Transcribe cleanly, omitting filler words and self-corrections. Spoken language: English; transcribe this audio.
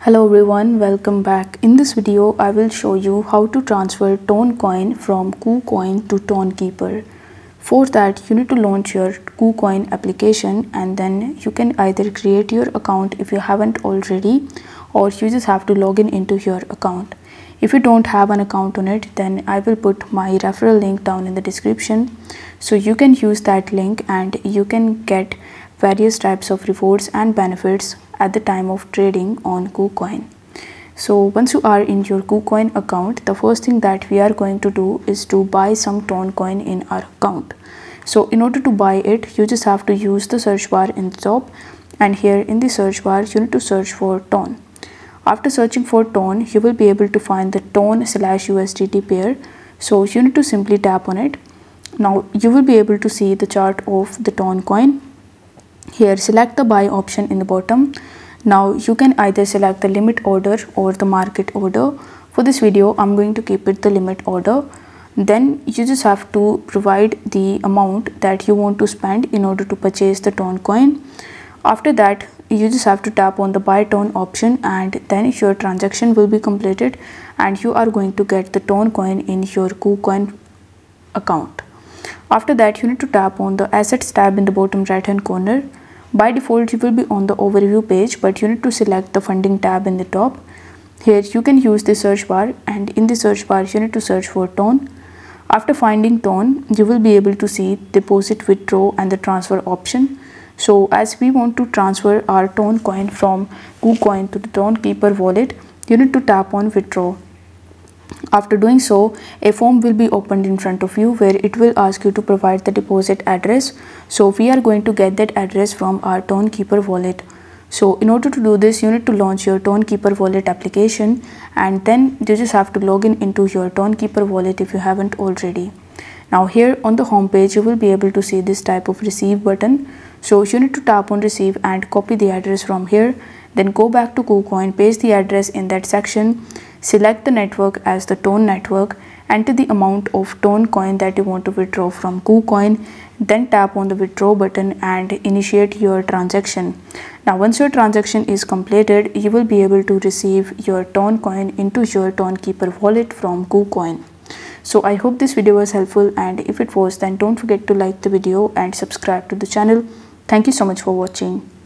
Hello everyone, welcome back. In this video, I will show you how to transfer TonCoin from Kucoin to Tonkeeper. For that, you need to launch your Kucoin application and then you can either create your account if you haven't already, or you just have to log in into your account. If you don't have an account on it, then I will put my referral link down in the description. So you can use that link and you can get various types of rewards and benefits at the time of trading on Kucoin. So once you are in your Kucoin account, the first thing that we are going to do is to buy some TonCoin in our account. So in order to buy it, you just have to use the search bar in the top, and here in the search bar you need to search for Ton. After searching for Ton, you will be able to find the Ton/USDT pair. So you need to simply tap on it. Now you will be able to see the chart of the TonCoin. Here select the buy option in the bottom. Now you can either select the limit order or the market order. For this video, I'm going to keep it the limit order. Then you just have to provide the amount that you want to spend in order to purchase the TonCoin. After that, you just have to tap on the buy Ton option and then your transaction will be completed and you are going to get the TonCoin in your Kucoin account. After that, you need to tap on the assets tab in the bottom right hand corner. By default, you will be on the overview page, but you need to select the funding tab in the top. Here you can use the search bar, and in the search bar you need to search for Ton. After finding Ton, you will be able to see deposit, withdraw and the transfer option. So as we want to transfer our TonCoin from Kucoin to the Tonkeeper wallet, you need to tap on withdraw. After doing so, a form will be opened in front of you where it will ask you to provide the deposit address. So we are going to get that address from our Tonkeeper wallet. So in order to do this, you need to launch your Tonkeeper wallet application and then you just have to log in into your Tonkeeper wallet if you haven't already. Now here on the home page, you will be able to see this type of receive button. So you need to tap on receive and copy the address from here. Then go back to Kucoin, paste the address in that section. Select the network as the Ton network, enter the amount of TonCoin that you want to withdraw from Kucoin, then tap on the withdraw button and initiate your transaction. Now once your transaction is completed, you will be able to receive your TonCoin into your Tonkeeper wallet from Kucoin. So I hope this video was helpful, and if it was, then don't forget to like the video and subscribe to the channel. Thank you so much for watching.